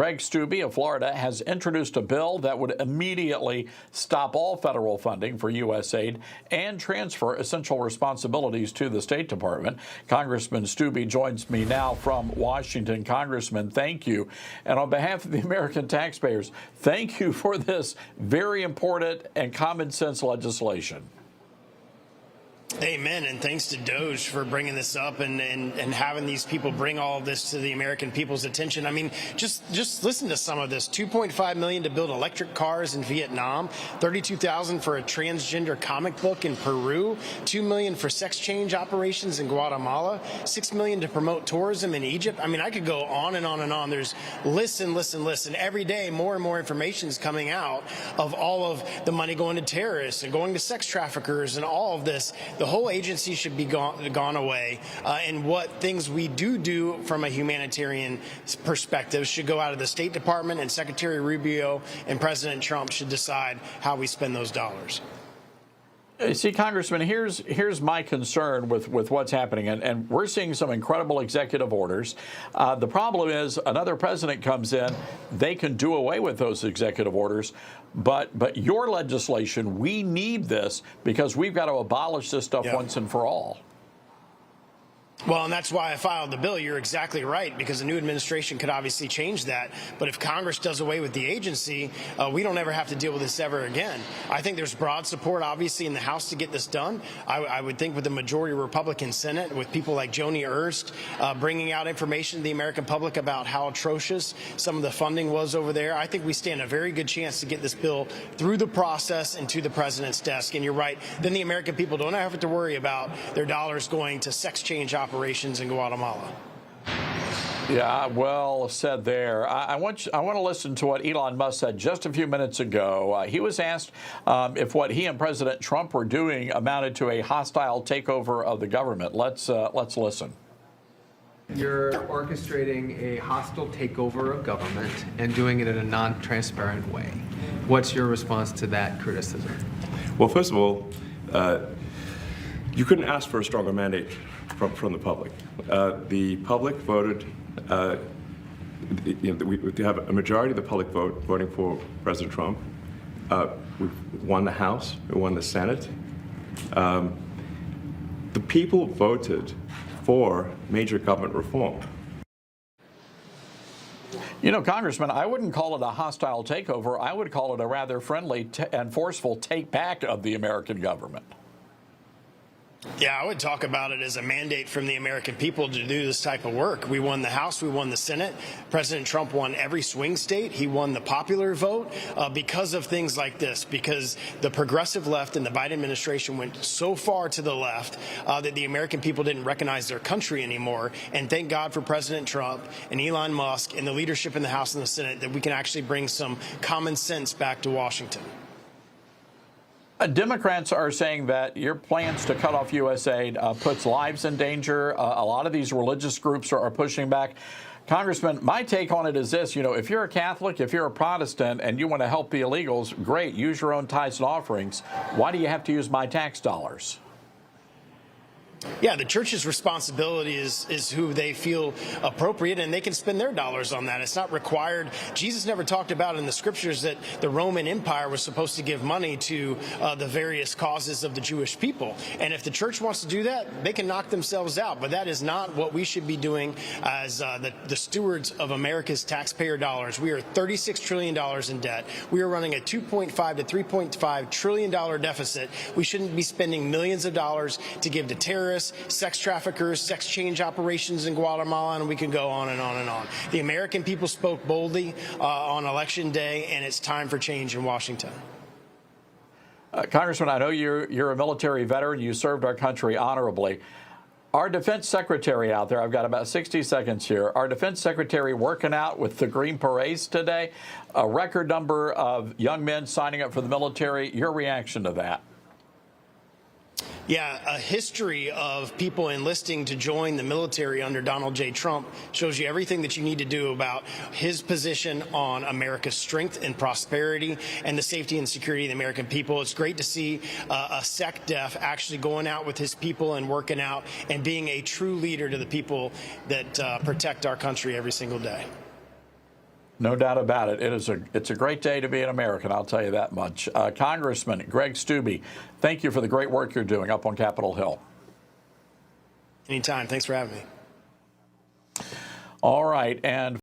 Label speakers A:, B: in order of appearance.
A: Greg Steube of Florida has introduced a bill that would immediately stop all federal funding for USAID and transfer essential responsibilities to the State Department. Congressman Steube joins me now from Washington. Congressman, thank you. And on behalf of the American taxpayers, thank you for this very important and common sense legislation.
B: Amen, and thanks to Doge for bringing this up and having these people bring all of this to the American people's attention. I mean, just listen to some of this. $2.5 million to build electric cars in Vietnam, $32,000 for a transgender comic book in Peru, $2 million for sex change operations in Guatemala, $6 million to promote tourism in Egypt. I mean, I could go on and on and on. There's listen. Every day, more and more information is coming out of all of the money going to terrorists and going to sex traffickers and all of this. The whole agency should be gone away, and what things we do from a humanitarian perspective should go out of the State Department, and Secretary Rubio and President Trump should decide how we spend those dollars.
A: See, Congressman, here's my concern with what's happening, and we're seeing some incredible executive orders. The problem is another president comes in, they can do away with those executive orders, but your legislation, we need this because we've got to abolish this stuff once and for all.
B: Well, and that's why I filed the bill. You're exactly right, because the new administration could obviously change that. But if Congress does away with the agency, we don't ever have to deal with this ever again. I think there's broad support, obviously, in the House to get this done. I would think with the majority Republican Senate, with people like Joni Ernst bringing out information to the American public about how atrocious some of the funding was over there, I think we stand a very good chance to get this bill through the process and to the president's desk. And you're right, then the American people don't have to worry about their dollars going to sex change operations in Guatemala.
A: Yeah, well said there. I want to listen to what Elon Musk said just a few minutes ago. He was asked if what he and President Trump were doing amounted to a hostile takeover of the government. Let's listen.
C: You're orchestrating a hostile takeover of government and doing it in a non-transparent way. What's your response to that criticism?
D: Well, first of all, you couldn't ask for a stronger mandate from the public. The public voted, we have a majority of the public voting for President Trump. We won the House, we won the Senate. The people voted for major government reform.
A: You know, Congressman, I wouldn't call it a hostile takeover. I would call it a rather friendly and forceful take back of the American government.
B: Yeah, I would talk about it as a mandate from the American people to do this type of work. We won the House, we won the Senate. President Trump won every swing state. He won the popular vote because of things like this, because the progressive left and the Biden administration went so far to the left that the American people didn't recognize their country anymore. And thank God for President Trump and Elon Musk and the leadership in the House and the Senate that we can actually bring some common sense back to Washington.
A: Democrats are saying that your plans to cut off USAID puts lives in danger. A lot of these religious groups are pushing back. Congressman, my take on it is this. You know, if you're a Catholic, if you're a Protestant, and you want to help the illegals, great, use your own tithes and offerings. Why do you have to use my tax dollars?
B: Yeah, the church's responsibility is who they feel appropriate, and they can spend their dollars on that. It's not required. Jesus never talked about in the scriptures that the Roman Empire was supposed to give money to the various causes of the Jewish people. And if the church wants to do that, they can knock themselves out. But that is not what we should be doing as the stewards of America's taxpayer dollars. We are $36 trillion in debt. We are running a $2.5 to $3.5 trillion deficit. We shouldn't be spending millions of dollars to give to terrorists, sex traffickers, sex change operations in Guatemala, and we can go on and on and on. The American people spoke boldly on Election Day, and it's time for change in Washington.
A: Congressman, I know you're a military veteran. You served our country honorably. Our defense secretary out there, I've got about 60 seconds here. Our defense secretary working out with the Green Berets today. A record number of young men signing up for the military. Your reaction to that?
B: Yeah, a history of people enlisting to join the military under Donald J. Trump shows you everything that you need to do about his position on America's strength and prosperity and the safety and security of the American people. It's great to see a SecDef actually going out with his people and working out and being a true leader to the people that protect our country every single day.
A: No doubt about it. It's a great day to be an American, I'll tell you that much. Congressman Greg Steube, thank you for the great work you're doing up on Capitol Hill.
B: Anytime. Thanks for having me.
A: All right. And